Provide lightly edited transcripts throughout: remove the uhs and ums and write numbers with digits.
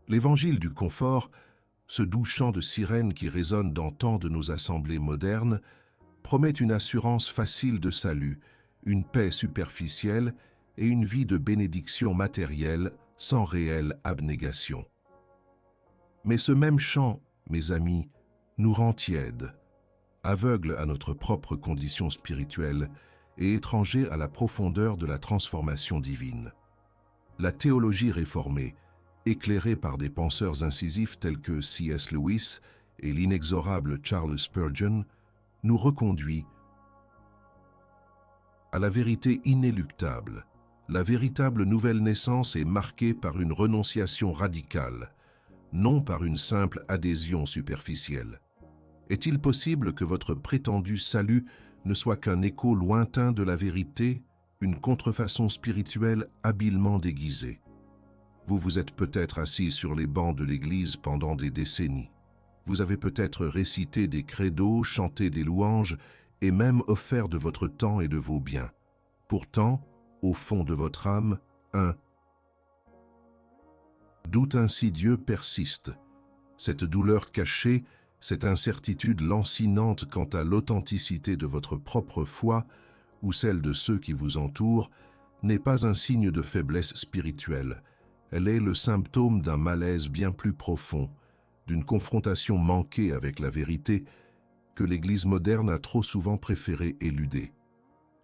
L'évangile du confort, ce doux chant de sirène qui résonne dans tant de nos assemblées modernes, promet une assurance facile de salut, une paix superficielle et une vie de bénédiction matérielle sans réelle abnégation. Mais ce même chant, mes amis, nous rend tièdes, aveugles à notre propre condition spirituelle et étrangers à la profondeur de la transformation divine. La théologie réformée, éclairée par des penseurs incisifs tels que C.S. Lewis et l'inexorable Charles Spurgeon, nous reconduit à la vérité inéluctable. La véritable nouvelle naissance est marquée par une renonciation radicale, non par une simple adhésion superficielle. Est-il possible que votre prétendu salut ne soit qu'un écho lointain de la vérité, une contrefaçon spirituelle habilement déguisée? Vous vous êtes peut-être assis sur les bancs de l'Église pendant des décennies. Vous avez peut-être récité des credos, chanté des louanges et même offert de votre temps et de vos biens. Pourtant, au fond de votre âme, un doute insidieux persiste. Cette douleur cachée, cette incertitude lancinante quant à l'authenticité de votre propre foi ou celle de ceux qui vous entourent, n'est pas un signe de faiblesse spirituelle. Elle est le symptôme d'un malaise bien plus profond, d'une confrontation manquée avec la vérité que l'Église moderne a trop souvent préféré éluder.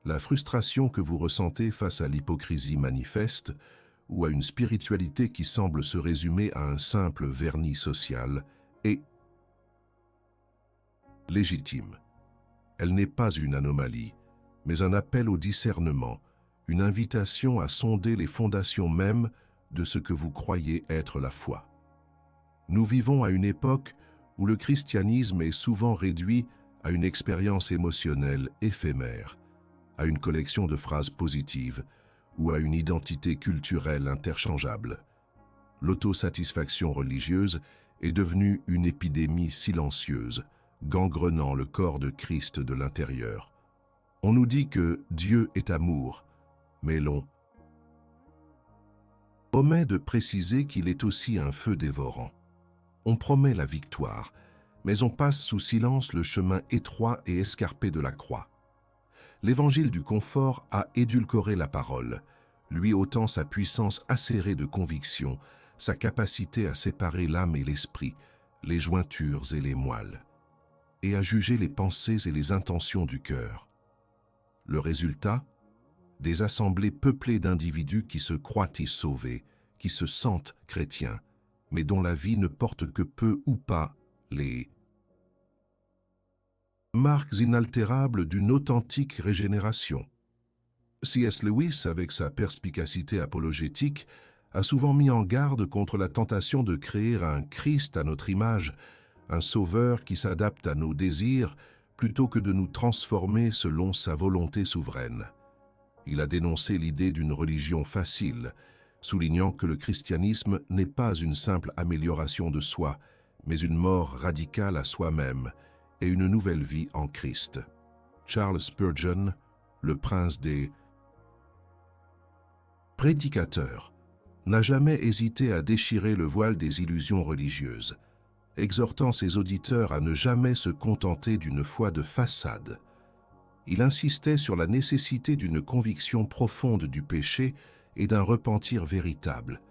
La frustration que vous ressentez face à l'hypocrisie manifeste ou à une spiritualité qui semble se résumer à un simple vernis social est légitime. Elle n'est pas une anomalie, mais un appel au discernement, une invitation à sonder les fondations mêmes de ce que vous croyez être la foi. Nous vivons à une époque où le christianisme est souvent réduit à une expérience émotionnelle éphémère, à une collection de phrases positives ou à une identité culturelle interchangeable. L'autosatisfaction religieuse est devenue une épidémie silencieuse, gangrenant le corps de Christ de l'intérieur. On nous dit que Dieu est amour, mais l'on omet de préciser qu'il est aussi un feu dévorant. On promet la victoire, mais on passe sous silence le chemin étroit et escarpé de la croix. L'évangile du confort a édulcoré la parole, lui ôtant sa puissance acérée de conviction, sa capacité à séparer l'âme et l'esprit, les jointures et les moelles, et à juger les pensées et les intentions du cœur. Le résultat? Des assemblées peuplées d'individus qui se croient y sauvés, qui se sentent chrétiens, mais dont la vie ne porte que peu ou pas les marques inaltérables d'une authentique régénération. C.S. Lewis, avec sa perspicacité apologétique, a souvent mis en garde contre la tentation de créer un Christ à notre image, un sauveur qui s'adapte à nos désirs plutôt que de nous transformer selon sa volonté souveraine. Il a dénoncé l'idée d'une religion facile, soulignant que le christianisme n'est pas une simple amélioration de soi, mais une mort radicale à soi-même et une nouvelle vie en Christ. Charles Spurgeon, le prince des prédicateurs, n'a jamais hésité à déchirer le voile des illusions religieuses, exhortant ses auditeurs à ne jamais se contenter d'une foi de façade. Il insistait sur la nécessité d'une conviction profonde du péché et d'un repentir véritable,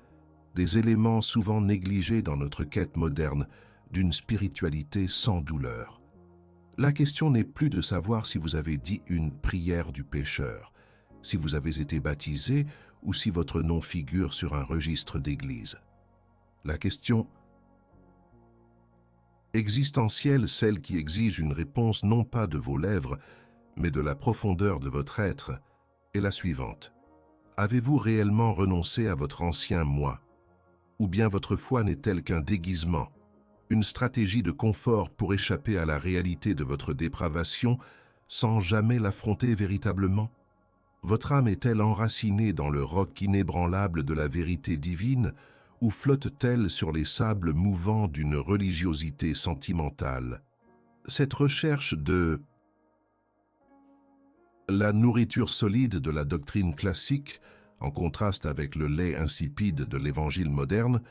des éléments souvent négligés dans notre quête moderne d'une spiritualité sans douleur. La question n'est plus de savoir si vous avez dit une prière du pécheur, si vous avez été baptisé ou si votre nom figure sur un registre d'église. La question existentielle, celle qui exige une réponse non pas de vos lèvres, mais de la profondeur de votre être, est la suivante. Avez-vous réellement renoncé à votre ancien moi? Ou bien votre foi n'est-elle qu'un déguisement, une stratégie de confort pour échapper à la réalité de votre dépravation sans jamais l'affronter véritablement? Votre âme est-elle enracinée dans le roc inébranlable de la vérité divine ou flotte-t-elle sur les sables mouvants d'une religiosité sentimentale? Cette recherche de la nourriture solide de la doctrine classique, en contraste avec le lait insipide de l'évangile moderne,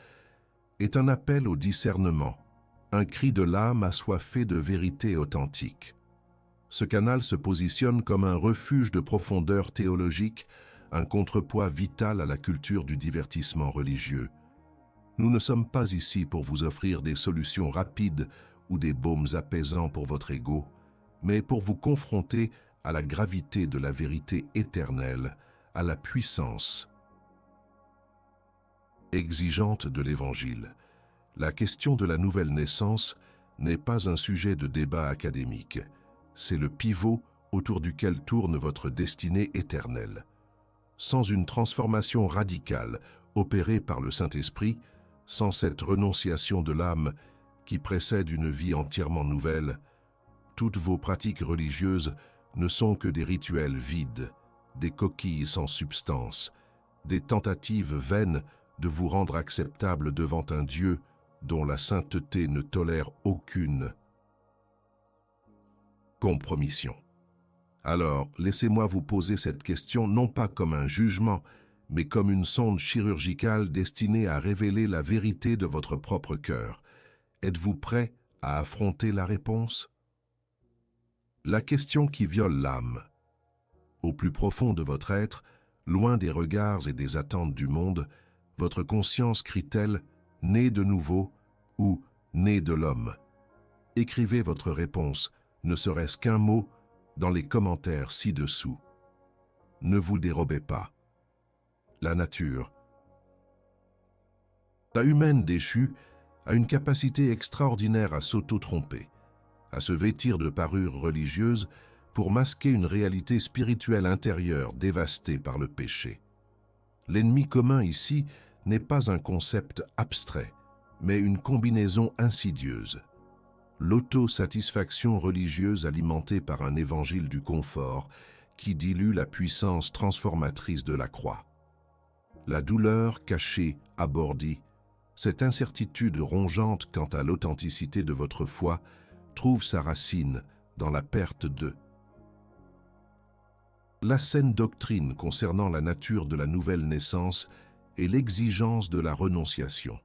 est un appel au discernement, un cri de l'âme assoiffée de vérité authentique. Ce canal se positionne comme un refuge de profondeur théologique, un contrepoids vital à la culture du divertissement religieux. Nous ne sommes pas ici pour vous offrir des solutions rapides ou des baumes apaisants pour votre ego, mais pour vous confronter à la gravité de la vérité éternelle, à la puissance exigeante de l'Évangile. La question de la nouvelle naissance n'est pas un sujet de débat académique. C'est le pivot autour duquel tourne votre destinée éternelle. Sans une transformation radicale opérée par le Saint-Esprit, sans cette renonciation de l'âme qui précède une vie entièrement nouvelle, toutes vos pratiques religieuses ne sont que des rituels vides, des coquilles sans substance, des tentatives vaines de vous rendre acceptable devant un Dieu dont la sainteté ne tolère aucune compromission. Alors, laissez-moi vous poser cette question non pas comme un jugement, mais comme une sonde chirurgicale destinée à révéler la vérité de votre propre cœur. Êtes-vous prêt à affronter la réponse? La question qui viole l'âme. Au plus profond de votre être, loin des regards et des attentes du monde, votre conscience crie-t-elle « né de nouveau » ou « né de l'homme ». Écrivez votre réponse, ne serait-ce qu'un mot, dans les commentaires ci-dessous. Ne vous dérobez pas. La nature. La humaine déchue a une capacité extraordinaire à s'auto-tromper, à se vêtir de parures religieuses pour masquer une réalité spirituelle intérieure dévastée par le péché. L'ennemi commun ici n'est pas un concept abstrait, mais une combinaison insidieuse. L'autosatisfaction religieuse alimentée par un évangile du confort qui dilue la puissance transformatrice de la croix. La douleur cachée, abordie, cette incertitude rongeante quant à l'authenticité de votre foi trouve sa racine dans la perte de la saine doctrine concernant la nature de la nouvelle naissance et l'exigence de la renonciation.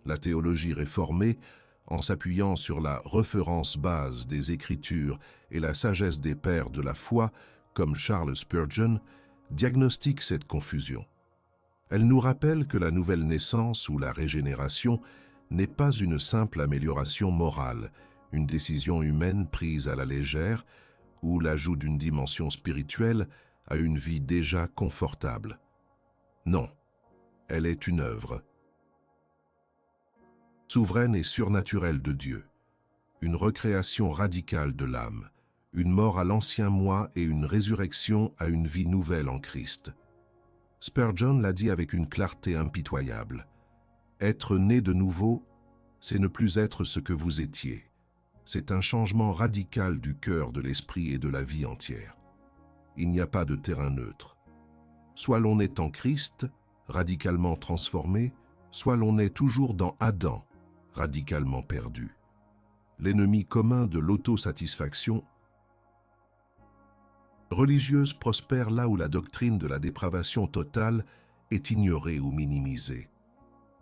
La théologie réformée, en s'appuyant sur la référence base des Écritures et la sagesse des pères de la foi, comme Charles Spurgeon, diagnostique cette confusion. Elle nous rappelle que la nouvelle naissance ou la régénération n'est pas une simple amélioration morale, une décision humaine prise à la légère, ou l'ajout d'une dimension spirituelle à une vie déjà confortable. Non, elle est une œuvre souveraine et surnaturelle de Dieu, une recréation radicale de l'âme, une mort à l'ancien moi et une résurrection à une vie nouvelle en Christ. Spurgeon l'a dit avec une clarté impitoyable. Être né de nouveau, c'est ne plus être ce que vous étiez. C'est un changement radical du cœur, de l'esprit et de la vie entière. Il n'y a pas de terrain neutre. Soit l'on est en Christ, radicalement transformé, soit l'on est toujours dans Adam, radicalement perdu. L'ennemi commun de l'autosatisfaction religieuse prospère là où la doctrine de la dépravation totale est ignorée ou minimisée.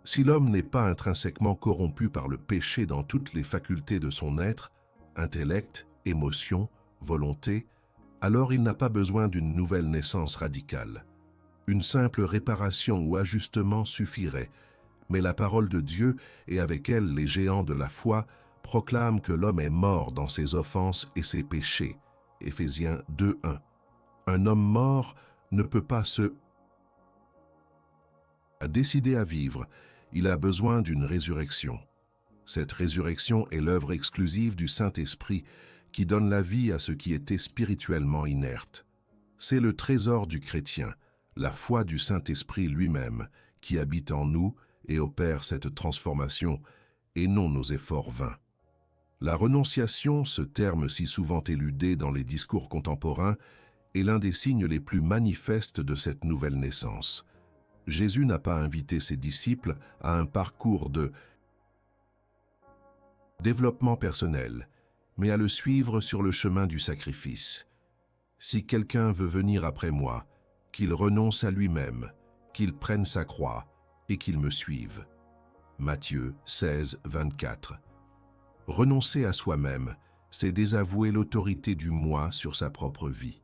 Si l'homme n'est pas intrinsèquement corrompu par le péché dans toutes les facultés de son être, intellect, émotion, volonté, alors il n'a pas besoin d'une nouvelle naissance radicale. Une simple réparation ou ajustement suffirait, mais la parole de Dieu et avec elle les géants de la foi proclament que l'homme est mort dans ses offenses et ses péchés. Éphésiens 2:1. Un homme mort ne peut pas se décider à vivre. Il a besoin d'une résurrection. Cette résurrection est l'œuvre exclusive du Saint-Esprit qui donne la vie à ce qui était spirituellement inerte. C'est le trésor du chrétien, la foi du Saint-Esprit lui-même, qui habite en nous et opère cette transformation, et non nos efforts vains. La renonciation, ce terme si souvent éludé dans les discours contemporains, est l'un des signes les plus manifestes de cette nouvelle naissance. Jésus n'a pas invité ses disciples à un parcours de développement personnel, mais à le suivre sur le chemin du sacrifice. Si quelqu'un veut venir après moi, qu'il renonce à lui-même, qu'il prenne sa croix et qu'il me suive. Matthieu 16, 24. Renoncer à soi-même, c'est désavouer l'autorité du moi sur sa propre vie.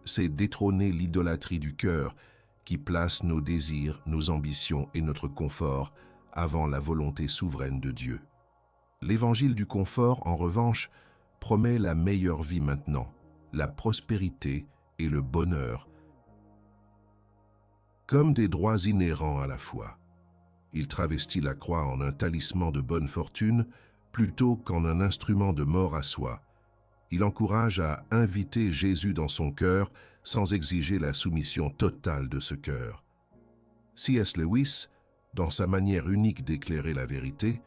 C'est détrôner l'idolâtrie du cœur qui place nos désirs, nos ambitions et notre confort avant la volonté souveraine de Dieu. L'évangile du confort, en revanche, promet la meilleure vie maintenant, la prospérité et le bonheur, comme des droits inhérents à la foi. Il travestit la croix en un talisman de bonne fortune plutôt qu'en un instrument de mort à soi. Il encourage à inviter Jésus dans son cœur sans exiger la soumission totale de ce cœur. C.S. Lewis, dans sa manière unique d'éclairer la vérité,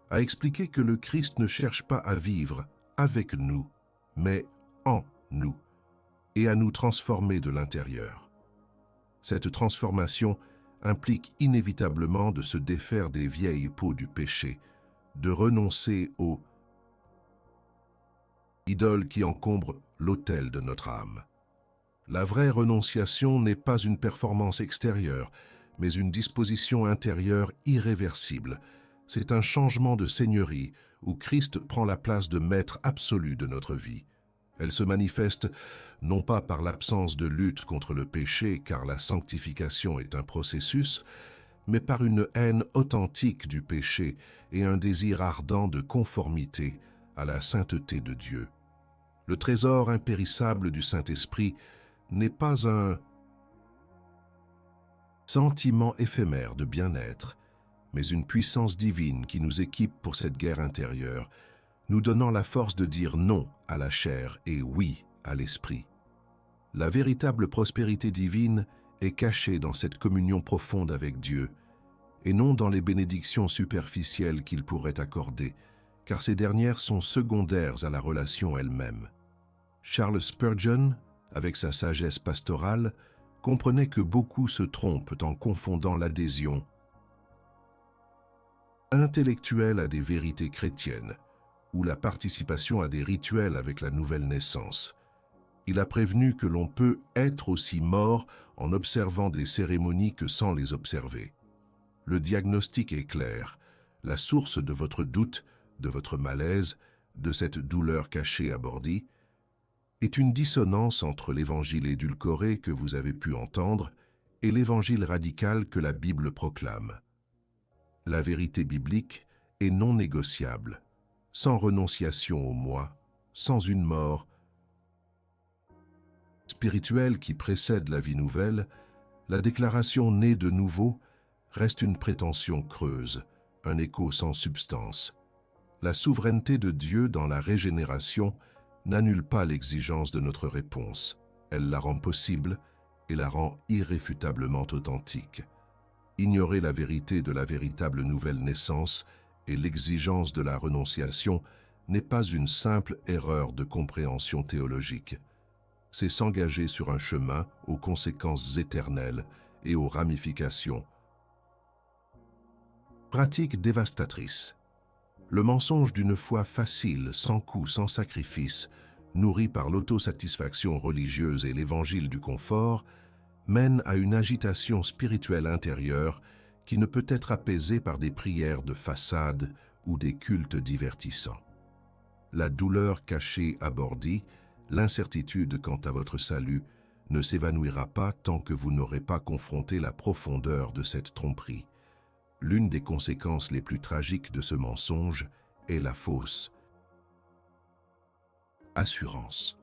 a expliqué que le Christ ne cherche pas à vivre avec nous, mais en nous, et à nous transformer de l'intérieur. Cette transformation implique inévitablement de se défaire des vieilles peaux du péché, de renoncer aux idoles qui encombrent l'autel de notre âme. La vraie renonciation n'est pas une performance extérieure, mais une disposition intérieure irréversible. C'est un changement de seigneurie où Christ prend la place de maître absolu de notre vie. Elle se manifeste non pas par l'absence de lutte contre le péché, car la sanctification est un processus, mais par une haine authentique du péché et un désir ardent de conformité à la sainteté de Dieu. Le trésor impérissable du Saint-Esprit n'est pas un sentiment éphémère de bien-être, mais une puissance divine qui nous équipe pour cette guerre intérieure, nous donnant la force de dire non à la chair et oui à l'esprit. La véritable prospérité divine est cachée dans cette communion profonde avec Dieu, et non dans les bénédictions superficielles qu'il pourrait accorder, car ces dernières sont secondaires à la relation elle-même. Charles Spurgeon, avec sa sagesse pastorale, comprenait que beaucoup se trompent en confondant l'adhésion intellectuelle à des vérités chrétiennes ou la participation à des rituels avec la nouvelle naissance. Il a prévenu que l'on peut être aussi mort en observant des cérémonies que sans les observer. Le diagnostic est clair. La source de votre doute, de votre malaise, de cette douleur cachée à Bordy, est une dissonance entre l'évangile édulcoré que vous avez pu entendre et l'évangile radical que la Bible proclame. La vérité biblique est non négociable, sans renonciation au moi, sans une mort spirituelle qui précède la vie nouvelle. La déclaration née de nouveau reste une prétention creuse, un écho sans substance. La souveraineté de Dieu dans la régénération n'annule pas l'exigence de notre réponse. Elle la rend possible et la rend irréfutablement authentique. Ignorer la vérité de la véritable nouvelle naissance et l'exigence de la renonciation n'est pas une simple erreur de compréhension théologique. C'est s'engager sur un chemin aux conséquences éternelles et aux ramifications pratiques dévastatrices. Le mensonge d'une foi facile, sans coût, sans sacrifice, nourri par l'autosatisfaction religieuse et l'évangile du confort, mène à une agitation spirituelle intérieure qui ne peut être apaisée par des prières de façade ou des cultes divertissants. La douleur cachée à Bordy, l'incertitude quant à votre salut, ne s'évanouira pas tant que vous n'aurez pas confronté la profondeur de cette tromperie. L'une des conséquences les plus tragiques de ce mensonge est la fausse assurance.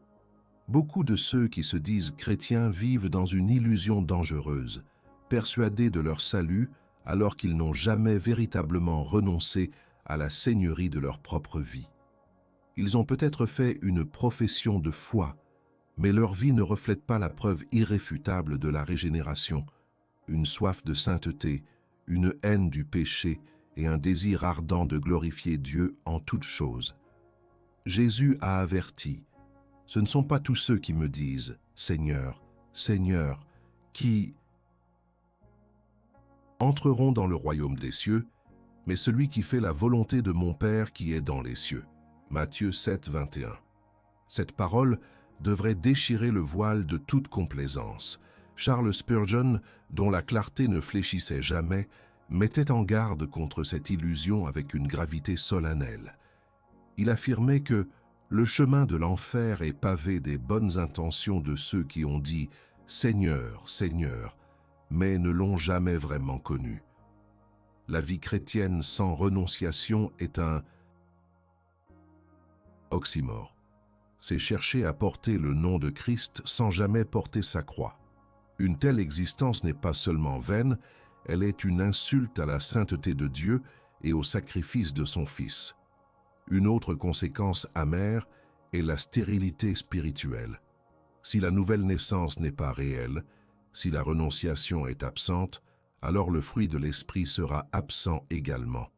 Beaucoup de ceux qui se disent chrétiens vivent dans une illusion dangereuse, persuadés de leur salut alors qu'ils n'ont jamais véritablement renoncé à la seigneurie de leur propre vie. Ils ont peut-être fait une profession de foi, mais leur vie ne reflète pas la preuve irréfutable de la régénération, une soif de sainteté, une haine du péché et un désir ardent de glorifier Dieu en toutes choses. Jésus a averti: « Ce ne sont pas tous ceux qui me disent « Seigneur, Seigneur », qui entreront dans le royaume des cieux, mais celui qui fait la volonté de mon Père qui est dans les cieux. » Matthieu 7, 21. Cette parole devrait déchirer le voile de toute complaisance. Charles Spurgeon, dont la clarté ne fléchissait jamais, mettait en garde contre cette illusion avec une gravité solennelle. Il affirmait que le chemin de l'enfer est pavé des bonnes intentions de ceux qui ont dit « Seigneur, Seigneur », mais ne l'ont jamais vraiment connu. La vie chrétienne sans renonciation est un oxymore. C'est chercher à porter le nom de Christ sans jamais porter sa croix. Une telle existence n'est pas seulement vaine, elle est une insulte à la sainteté de Dieu et au sacrifice de son Fils. Une autre conséquence amère est la stérilité spirituelle. Si la nouvelle naissance n'est pas réelle, si la renonciation est absente, alors le fruit de l'esprit sera absent également.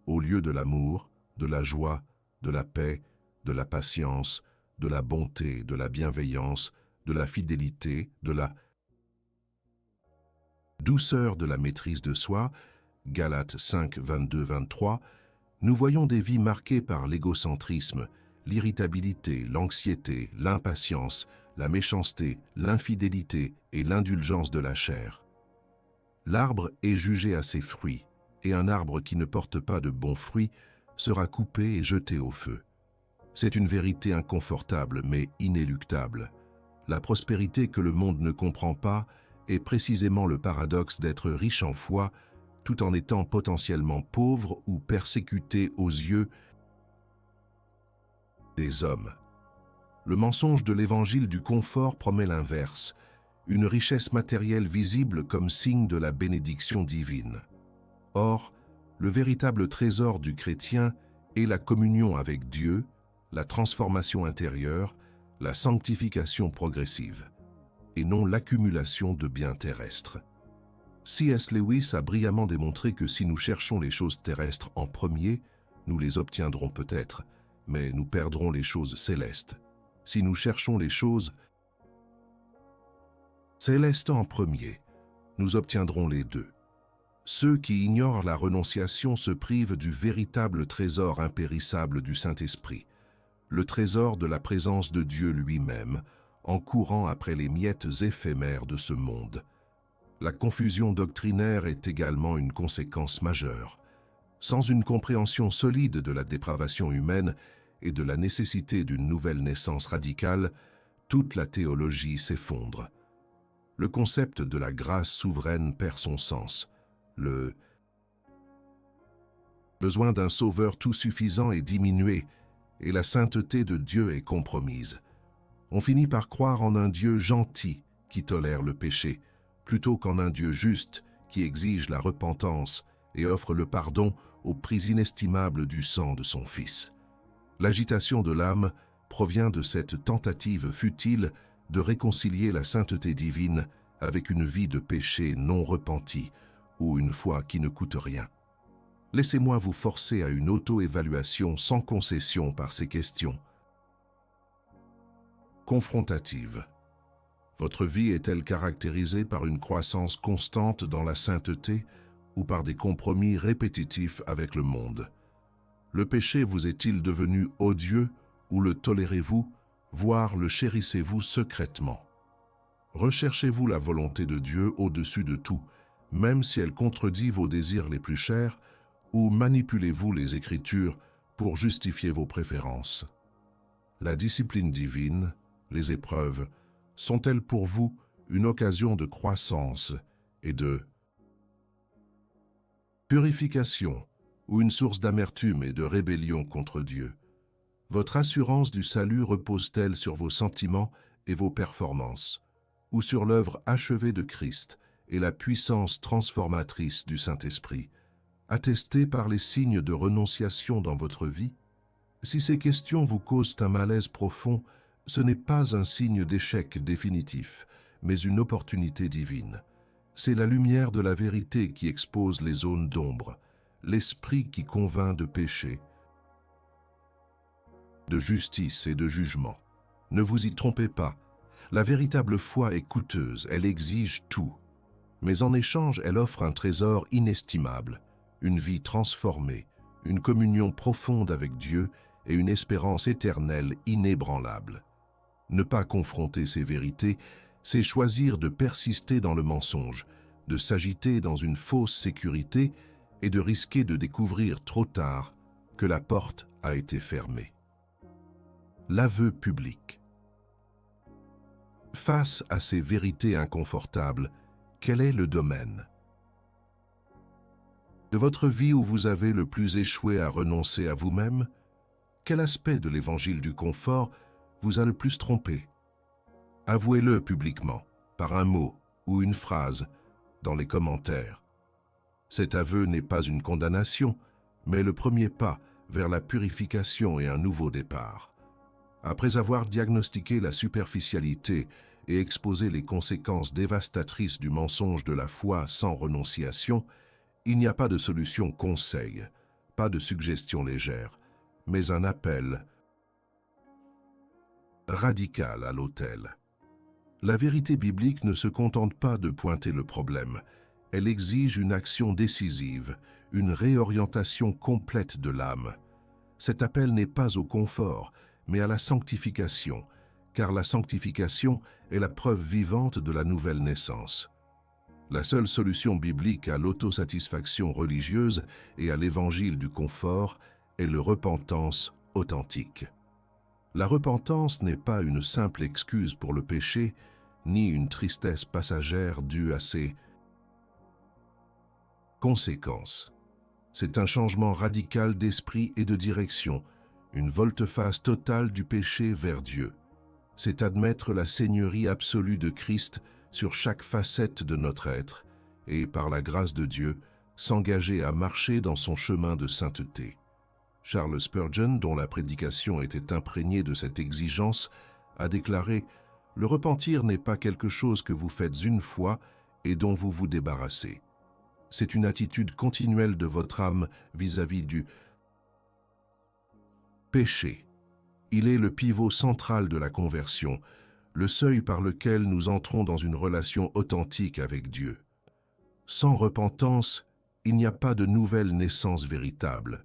Au lieu de l'amour, de la joie, de la paix, de la patience, de la bonté, de la bienveillance, de la fidélité, de la douceur, de la maîtrise de soi, Galates 5, 22-23, nous voyons des vies marquées par l'égocentrisme, l'irritabilité, l'anxiété, l'impatience, la méchanceté, l'infidélité et l'indulgence de la chair. L'arbre est jugé à ses fruits, et un arbre qui ne porte pas de bons fruits sera coupé et jeté au feu. C'est une vérité inconfortable mais inéluctable. La prospérité que le monde ne comprend pas est précisément le paradoxe d'être riche en foi tout en étant potentiellement pauvre ou persécuté aux yeux des hommes. Le mensonge de l'évangile du confort promet l'inverse, une richesse matérielle visible comme signe de la bénédiction divine. Or, le véritable trésor du chrétien est la communion avec Dieu, la transformation intérieure, la sanctification progressive, et non l'accumulation de biens terrestres. C.S. Lewis a brillamment démontré que si nous cherchons les choses terrestres en premier, nous les obtiendrons peut-être, mais nous perdrons les choses célestes. Si nous cherchons les choses célestes en premier, nous obtiendrons les deux. Ceux qui ignorent la renonciation se privent du véritable trésor impérissable du Saint-Esprit, le trésor de la présence de Dieu lui-même, en courant après les miettes éphémères de ce monde. La confusion doctrinaire est également une conséquence majeure. Sans une compréhension solide de la dépravation humaine et de la nécessité d'une nouvelle naissance radicale, toute la théologie s'effondre. Le concept de la grâce souveraine perd son sens. Le besoin d'un sauveur tout suffisant est diminué et la sainteté de Dieu est compromise. On finit par croire en un Dieu gentil qui tolère le péché, plutôt qu'en un Dieu juste qui exige la repentance et offre le pardon au prix inestimable du sang de son Fils. L'agitation de l'âme provient de cette tentative futile de réconcilier la sainteté divine avec une vie de péché non repenti ou une foi qui ne coûte rien. Laissez-moi vous forcer à une auto-évaluation sans concession par ces questions confrontatives. Votre vie est-elle caractérisée par une croissance constante dans la sainteté ou par des compromis répétitifs avec le monde? Le péché vous est-il devenu odieux ou le tolérez-vous, voire le chérissez-vous secrètement? Recherchez-vous la volonté de Dieu au-dessus de tout, même si elle contredit vos désirs les plus chers, ou manipulez-vous les Écritures pour justifier vos préférences? La discipline divine, les épreuves, sont-elles pour vous une occasion de croissance et de purification ou une source d'amertume et de rébellion contre Dieu? Votre assurance du salut repose-t-elle sur vos sentiments et vos performances, ou sur l'œuvre achevée de Christ et la puissance transformatrice du Saint-Esprit, attestée par les signes de renonciation dans votre vie? Si ces questions vous causent un malaise profond, ce n'est pas un signe d'échec définitif, mais une opportunité divine. C'est la lumière de la vérité qui expose les zones d'ombre, l'esprit qui convainc de péché, de justice et de jugement. Ne vous y trompez pas, la véritable foi est coûteuse, elle exige tout. Mais en échange, elle offre un trésor inestimable, une vie transformée, une communion profonde avec Dieu et une espérance éternelle inébranlable. Ne pas confronter ces vérités, c'est choisir de persister dans le mensonge, de s'agiter dans une fausse sécurité et de risquer de découvrir trop tard que la porte a été fermée. L'aveu public. Face à ces vérités inconfortables, quel est le domaine de votre vie où vous avez le plus échoué à renoncer à vous-même? Quel aspect de l'évangile du confort vous a le plus trompé? Avouez-le publiquement, par un mot ou une phrase, dans les commentaires. Cet aveu n'est pas une condamnation, mais le premier pas vers la purification et un nouveau départ. Après avoir diagnostiqué la superficialité et exposé les conséquences dévastatrices du mensonge de la foi sans renonciation, il n'y a pas de solution conseil, pas de suggestion légère, mais un appel radical à l'autel. La vérité biblique ne se contente pas de pointer le problème, elle exige une action décisive, une réorientation complète de l'âme. Cet appel n'est pas au confort, mais à la sanctification, car la sanctification est la preuve vivante de la nouvelle naissance. La seule solution biblique à l'autosatisfaction religieuse et à l'évangile du confort est le repentance authentique. La repentance n'est pas une simple excuse pour le péché, ni une tristesse passagère due à ses conséquences. C'est un changement radical d'esprit et de direction, une volte-face totale du péché vers Dieu. C'est admettre la seigneurie absolue de Christ sur chaque facette de notre être et, par la grâce de Dieu, s'engager à marcher dans son chemin de sainteté. Charles Spurgeon, dont la prédication était imprégnée de cette exigence, a déclaré « Le repentir n'est pas quelque chose que vous faites une fois et dont vous vous débarrassez. C'est une attitude continuelle de votre âme vis-à-vis du péché. Il est le pivot central de la conversion, le seuil par lequel nous entrons dans une relation authentique avec Dieu. Sans repentance, il n'y a pas de nouvelle naissance véritable,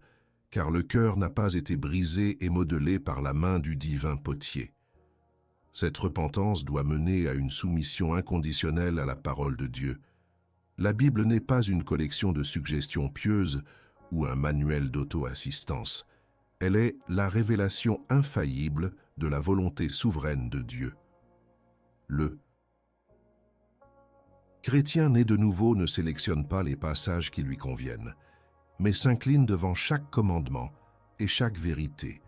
car le cœur n'a pas été brisé et modelé par la main du divin potier. Cette repentance doit mener à une soumission inconditionnelle à la parole de Dieu. La Bible n'est pas une collection de suggestions pieuses ou un manuel d'auto-assistance. Elle est la révélation infaillible de la volonté souveraine de Dieu. Le chrétien né de nouveau ne sélectionne pas les passages qui lui conviennent, mais s'incline devant chaque commandement et chaque vérité,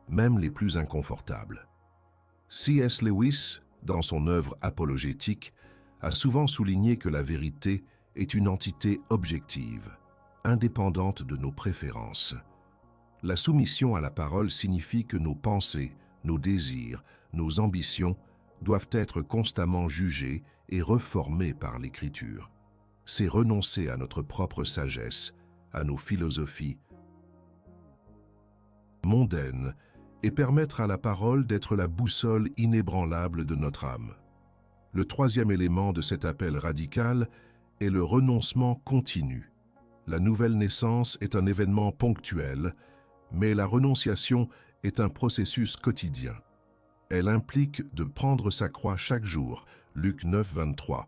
même les plus inconfortables. C.S. Lewis, dans son œuvre apologétique, a souvent souligné que la vérité est une entité objective, indépendante de nos préférences. La soumission à la parole signifie que nos pensées, nos désirs, nos ambitions doivent être constamment jugés et reformés par l'Écriture. C'est renoncer à notre propre sagesse, à nos philosophies mondaines et permettre à la parole d'être la boussole inébranlable de notre âme. Le troisième élément de cet appel radical est le renoncement continu. La nouvelle naissance est un événement ponctuel, mais la renonciation est un processus quotidien. Elle implique de prendre sa croix chaque jour, Luc 9, 23.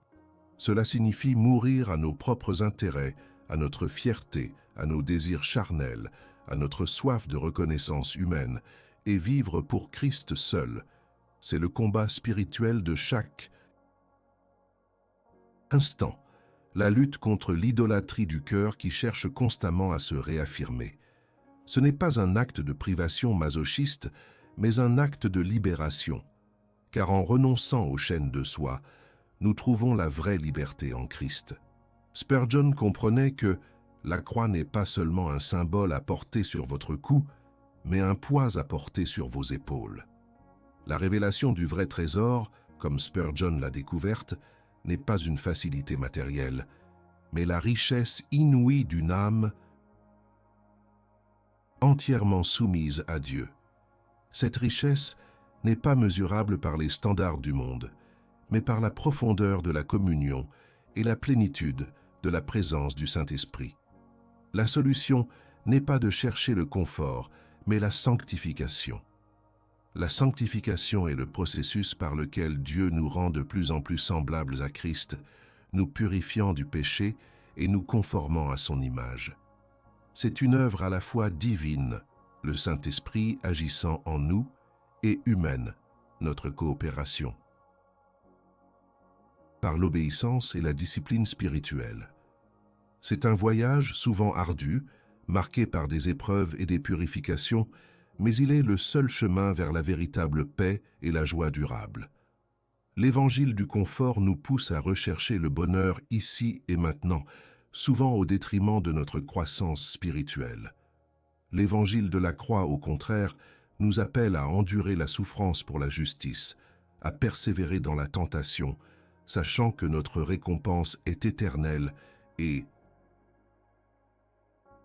Cela signifie mourir à nos propres intérêts, à notre fierté, à nos désirs charnels, à notre soif de reconnaissance humaine, et vivre pour Christ seul. C'est le combat spirituel de chaque instant, la lutte contre l'idolâtrie du cœur qui cherche constamment à se réaffirmer. Ce n'est pas un acte de privation masochiste, mais un acte de libération, car en renonçant aux chaînes de soi, nous trouvons la vraie liberté en Christ. Spurgeon comprenait que la croix n'est pas seulement un symbole à porter sur votre cou, mais un poids à porter sur vos épaules. La révélation du vrai trésor, comme Spurgeon l'a découverte, n'est pas une facilité matérielle, mais la richesse inouïe d'une âme entièrement soumise à Dieu. Cette richesse n'est pas mesurable par les standards du monde, mais par la profondeur de la communion et la plénitude de la présence du Saint-Esprit. La solution n'est pas de chercher le confort, mais la sanctification. La sanctification est le processus par lequel Dieu nous rend de plus en plus semblables à Christ, nous purifiant du péché et nous conformant à son image. C'est une œuvre à la fois divine, le Saint-Esprit agissant en nous, et humaine, notre coopération. Par l'obéissance et la discipline spirituelle. C'est un voyage souvent ardu, marqué par des épreuves et des purifications, mais il est le seul chemin vers la véritable paix et la joie durable. L'évangile du confort nous pousse à rechercher le bonheur ici et maintenant, souvent au détriment de notre croissance spirituelle. L'évangile de la croix, au contraire, nous appelle à endurer la souffrance pour la justice, à persévérer dans la tentation, sachant que notre récompense est éternelle et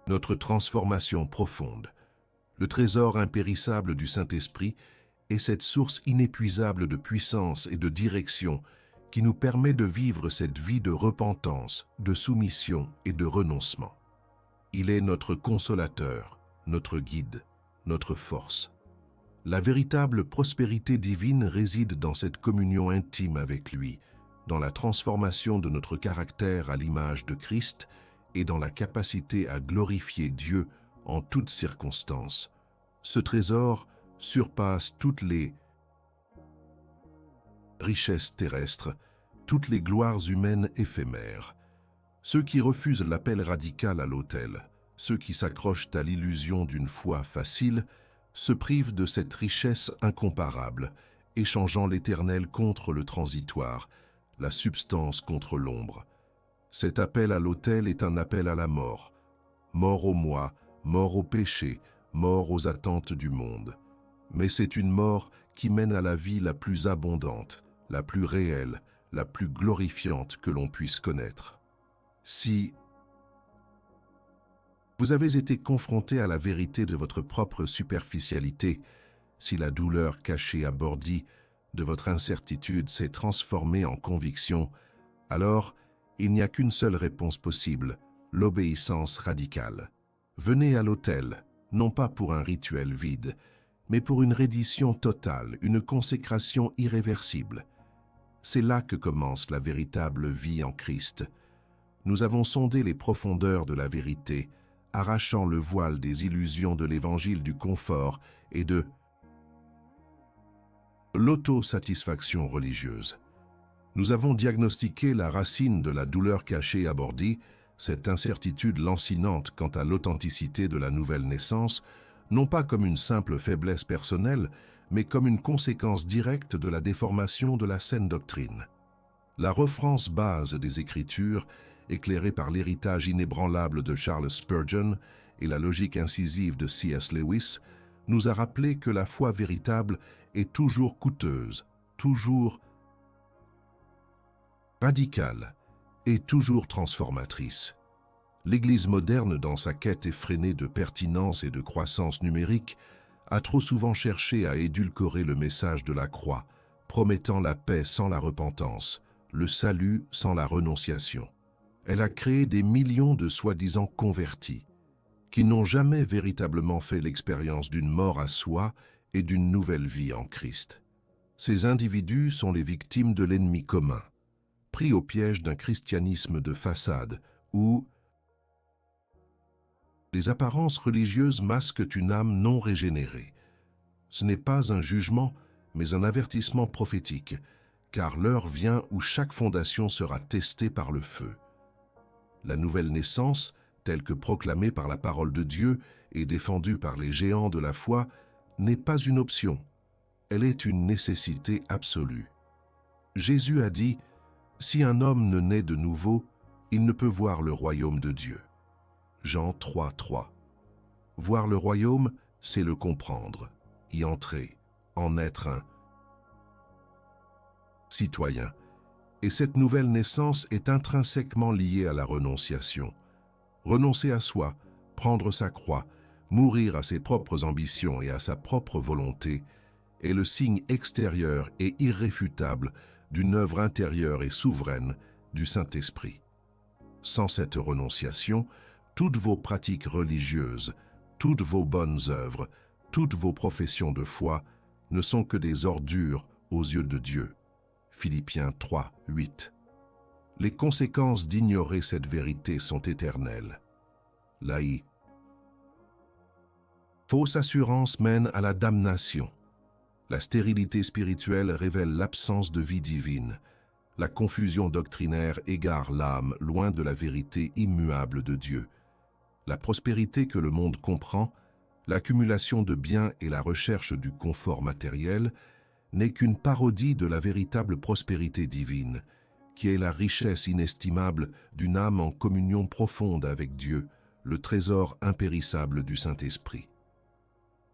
notre transformation profonde. Le trésor impérissable du Saint-Esprit est cette source inépuisable de puissance et de direction qui nous permet de vivre cette vie de repentance, de soumission et de renoncement. Il est notre consolateur, notre guide, notre force. La véritable prospérité divine réside dans cette communion intime avec lui, dans la transformation de notre caractère à l'image de Christ et dans la capacité à glorifier Dieu en toutes circonstances. Ce trésor surpasse toutes les richesses terrestres, toutes les gloires humaines éphémères. Ceux qui refusent l'appel radical à l'autel, ceux qui s'accrochent à l'illusion d'une foi facile, se privent de cette richesse incomparable, échangeant l'éternel contre le transitoire, la substance contre l'ombre. Cet appel à l'autel est un appel à la mort. Mort au moi, mort au péché, mort aux attentes du monde. Mais c'est une mort qui mène à la vie la plus abondante, la plus réelle, la plus glorifiante que l'on puisse connaître. Si vous avez été confronté à la vérité de votre propre superficialité, si la douleur cachée abordi de votre incertitude s'est transformée en conviction, alors il n'y a qu'une seule réponse possible, l'obéissance radicale. Venez à l'autel, non pas pour un rituel vide, mais pour une reddition totale, une consécration irréversible. C'est là que commence la véritable vie en Christ. Nous avons sondé les profondeurs de la vérité, arrachant le voile des illusions de l'évangile du confort et de l'autosatisfaction religieuse. Nous avons diagnostiqué la racine de la douleur cachée abordi, cette incertitude lancinante quant à l'authenticité de la nouvelle naissance, non pas comme une simple faiblesse personnelle, mais comme une conséquence directe de la déformation de la saine doctrine. La reference base des Écritures, éclairée par l'héritage inébranlable de Charles Spurgeon et la logique incisive de C.S. Lewis, nous a rappelé que la foi véritable est toujours coûteuse, toujours radicale et toujours transformatrice. L'Église moderne, dans sa quête effrénée de pertinence et de croissance numérique, a trop souvent cherché à édulcorer le message de la croix, promettant la paix sans la repentance, le salut sans la renonciation. Elle a créé des millions de soi-disant convertis, qui n'ont jamais véritablement fait l'expérience d'une mort à soi et d'une nouvelle vie en Christ. Ces individus sont les victimes de l'ennemi commun, pris au piège d'un christianisme de façade où les apparences religieuses masquent une âme non régénérée. Ce n'est pas un jugement, mais un avertissement prophétique, car l'heure vient où chaque fondation sera testée par le feu. La nouvelle naissance, telle que proclamée par la parole de Dieu et défendue par les géants de la foi, n'est pas une option, elle est une nécessité absolue. Jésus a dit « Si un homme ne naît de nouveau, il ne peut voir le royaume de Dieu. » Jean 3:3. Voir le royaume, c'est le comprendre, y entrer, en être un citoyen. Et cette nouvelle naissance est intrinsèquement liée à la renonciation. Renoncer à soi, prendre sa croix, mourir à ses propres ambitions et à sa propre volonté est le signe extérieur et irréfutable d'une œuvre intérieure et souveraine du Saint-Esprit. Sans cette renonciation, toutes vos pratiques religieuses, toutes vos bonnes œuvres, toutes vos professions de foi ne sont que des ordures aux yeux de Dieu. Philippiens 3:8. Les conséquences d'ignorer cette vérité sont éternelles. Laï. Fausse assurance mène à la damnation. La stérilité spirituelle révèle l'absence de vie divine. La confusion doctrinaire égare l'âme loin de la vérité immuable de Dieu. La prospérité que le monde comprend, l'accumulation de biens et la recherche du confort matériel n'est qu'une parodie de la véritable prospérité divine, qui est la richesse inestimable d'une âme en communion profonde avec Dieu, le trésor impérissable du Saint-Esprit.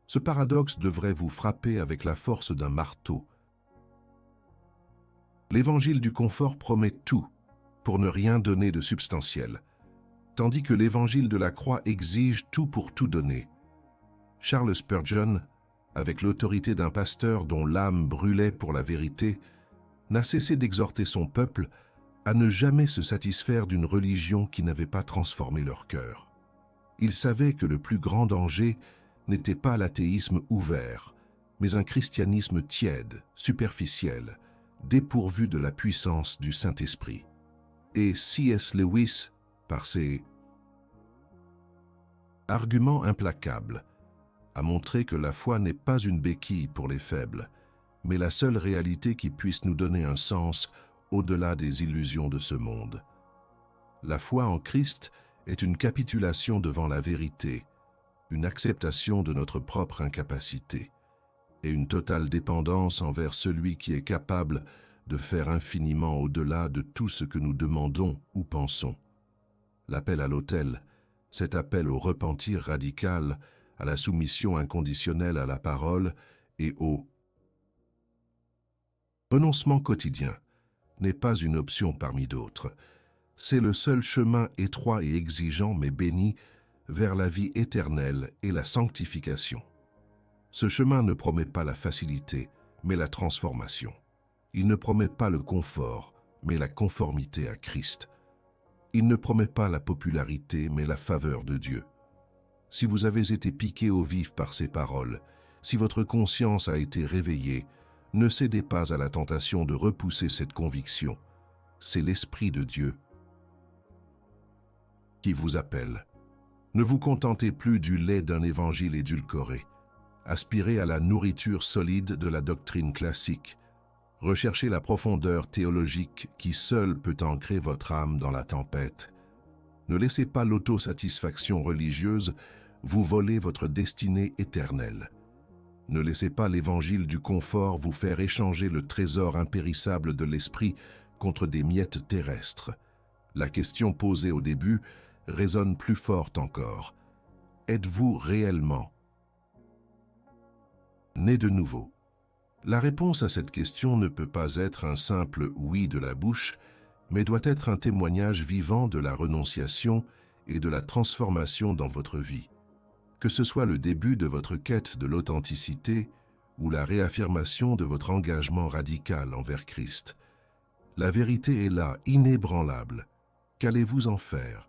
Ce paradoxe devrait vous frapper avec la force d'un marteau. L'évangile du confort promet tout, pour ne rien donner de substantiel, tandis que l'évangile de la croix exige tout pour tout donner. Charles Spurgeon, avec l'autorité d'un pasteur dont l'âme brûlait pour la vérité, n'a cessé d'exhorter son peuple à ne jamais se satisfaire d'une religion qui n'avait pas transformé leur cœur. Il savait que le plus grand danger n'était pas l'athéisme ouvert, mais un christianisme tiède, superficiel, dépourvu de la puissance du Saint-Esprit. Et C.S. Lewis, par ses arguments implacables, a montré que la foi n'est pas une béquille pour les faibles, mais la seule réalité qui puisse nous donner un sens au-delà des illusions de ce monde. La foi en Christ est une capitulation devant la vérité, une acceptation de notre propre incapacité et une totale dépendance envers celui qui est capable de faire infiniment au-delà de tout ce que nous demandons ou pensons. L'appel à l'autel, cet appel au repentir radical, à la soumission inconditionnelle à la parole et au renoncement quotidien, n'est pas une option parmi d'autres. C'est le seul chemin étroit et exigeant mais béni vers la vie éternelle et la sanctification. Ce chemin ne promet pas la facilité, mais la transformation. Il ne promet pas le confort, mais la conformité à Christ. Il ne promet pas la popularité, mais la faveur de Dieu. Si vous avez été piqué au vif par ces paroles, si votre conscience a été réveillée, ne cédez pas à la tentation de repousser cette conviction. C'est l'Esprit de Dieu qui vous appelle. Ne vous contentez plus du lait d'un évangile édulcoré. Aspirez à la nourriture solide de la doctrine classique. Recherchez la profondeur théologique qui seule peut ancrer votre âme dans la tempête. Ne laissez pas l'autosatisfaction religieuse vous voler votre destinée éternelle. Ne laissez pas l'évangile du confort vous faire échanger le trésor impérissable de l'esprit contre des miettes terrestres. La question posée au début résonne plus forte encore. Êtes-vous réellement né de nouveau? La réponse à cette question ne peut pas être un simple oui de la bouche, mais doit être un témoignage vivant de la renonciation et de la transformation dans votre vie. Que ce soit le début de votre quête de l'authenticité ou la réaffirmation de votre engagement radical envers Christ, la vérité est là, inébranlable. Qu'allez-vous en faire?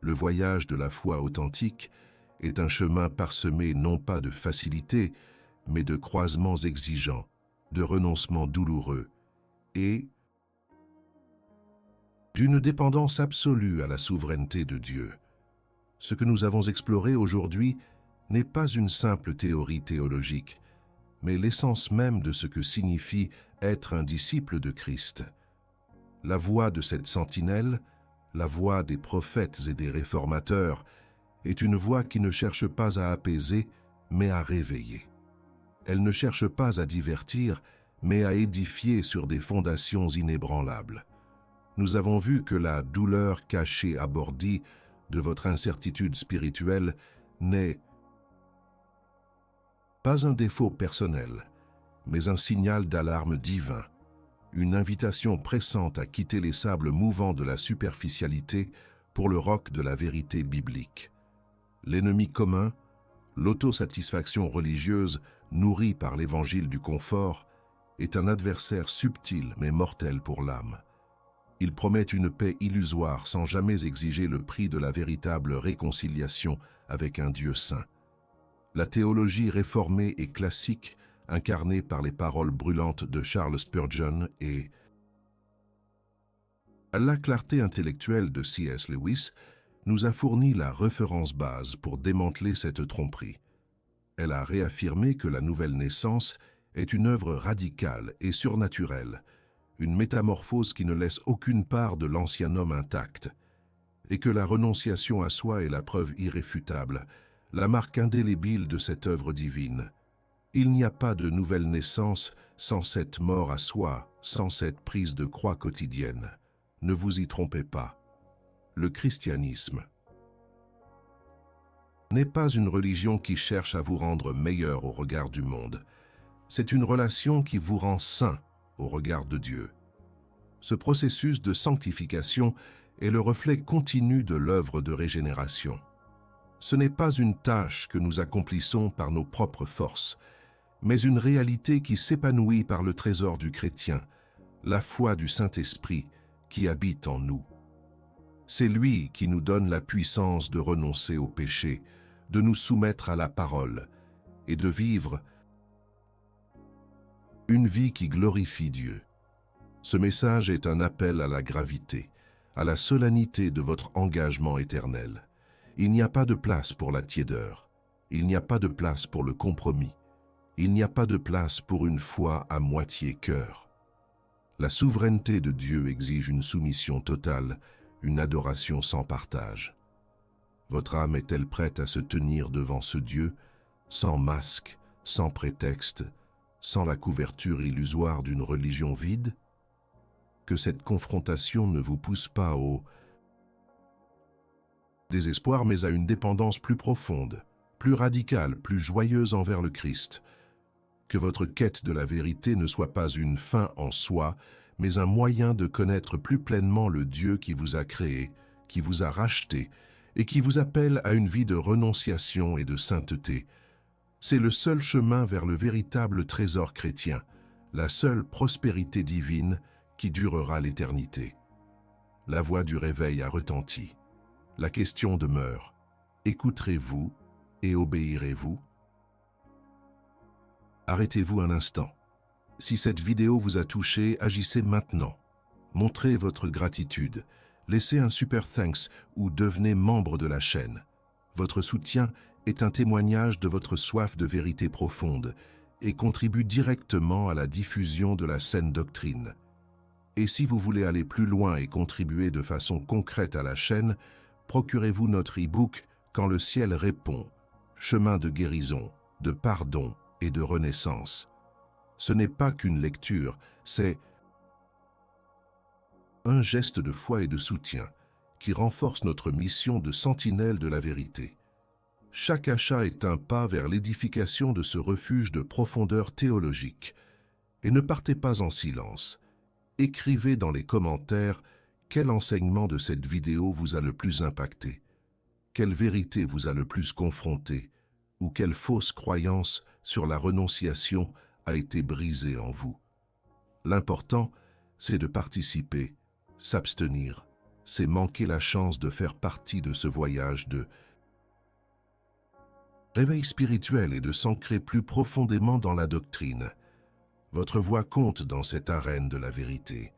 Le voyage de la foi authentique est un chemin parsemé non pas de facilité, mais de croisements exigeants, de renoncements douloureux et d'une dépendance absolue à la souveraineté de Dieu. Ce que nous avons exploré aujourd'hui n'est pas une simple théorie théologique, mais l'essence même de ce que signifie être un disciple de Christ. La voix de cette sentinelle, la voix des prophètes et des réformateurs, est une voix qui ne cherche pas à apaiser, mais à réveiller. Elle ne cherche pas à divertir, mais à édifier sur des fondations inébranlables. Nous avons vu que la douleur cachée abordie de votre incertitude spirituelle n'est pas un défaut personnel, mais un signal d'alarme divin, une invitation pressante à quitter les sables mouvants de la superficialité pour le roc de la vérité biblique. L'ennemi commun, l'autosatisfaction religieuse nourrie par l'évangile du confort, est un adversaire subtil mais mortel pour l'âme. Il promet une paix illusoire sans jamais exiger le prix de la véritable réconciliation avec un Dieu saint. La théologie réformée et classique, incarnée par les paroles brûlantes de Charles Spurgeon, est La clarté intellectuelle de C.S. Lewis nous a fourni la référence base pour démanteler cette tromperie. Elle a réaffirmé que la nouvelle naissance est une œuvre radicale et surnaturelle, une métamorphose qui ne laisse aucune part de l'ancien homme intact, et que la renonciation à soi est la preuve irréfutable, la marque indélébile de cette œuvre divine. Il n'y a pas de nouvelle naissance sans cette mort à soi, sans cette prise de croix quotidienne. Ne vous y trompez pas. Le christianisme n'est pas une religion qui cherche à vous rendre meilleur au regard du monde. C'est une relation qui vous rend saint au regard de Dieu. Ce processus de sanctification est le reflet continu de l'œuvre de régénération. Ce n'est pas une tâche que nous accomplissons par nos propres forces, mais une réalité qui s'épanouit par le trésor du chrétien, la foi du Saint-Esprit qui habite en nous. C'est lui qui nous donne la puissance de renoncer au péché, de nous soumettre à la parole et de vivre une vie qui glorifie Dieu. Ce message est un appel à la gravité, à la solennité de votre engagement éternel. Il n'y a pas de place pour la tiédeur. Il n'y a pas de place pour le compromis. Il n'y a pas de place pour une foi à moitié cœur. La souveraineté de Dieu exige une soumission totale, une adoration sans partage. Votre âme est-elle prête à se tenir devant ce Dieu, sans masque, sans prétexte, sans la couverture illusoire d'une religion vide? Que cette confrontation ne vous pousse pas au désespoir, mais à une dépendance plus profonde, plus radicale, plus joyeuse envers le Christ. Que votre quête de la vérité ne soit pas une fin en soi, mais un moyen de connaître plus pleinement le Dieu qui vous a créé, qui vous a racheté, et qui vous appelle à une vie de renonciation et de sainteté. C'est le seul chemin vers le véritable trésor chrétien, la seule prospérité divine qui durera l'éternité. La voix du réveil a retenti. La question demeure, écouterez-vous et obéirez-vous? Arrêtez-vous un instant. Si cette vidéo vous a touché, agissez maintenant. Montrez votre gratitude, laissez un super thanks ou devenez membre de la chaîne. Votre soutien est un témoignage de votre soif de vérité profonde et contribue directement à la diffusion de la saine doctrine. Et si vous voulez aller plus loin et contribuer de façon concrète à la chaîne, procurez-vous notre e-book « Quand le ciel répond », chemin de guérison, de pardon et de renaissance. Ce n'est pas qu'une lecture, c'est un geste de foi et de soutien qui renforce notre mission de sentinelle de la vérité. Chaque achat est un pas vers l'édification de ce refuge de profondeur théologique. Et ne partez pas en silence. Écrivez dans les commentaires quel enseignement de cette vidéo vous a le plus impacté, quelle vérité vous a le plus confronté, ou quelle fausse croyance sur la renonciation a été brisée en vous. L'important, c'est de participer, s'abstenir, c'est manquer la chance de faire partie de ce voyage de réveil spirituel et de s'ancrer plus profondément dans la doctrine. Votre voix compte dans cette arène de la vérité.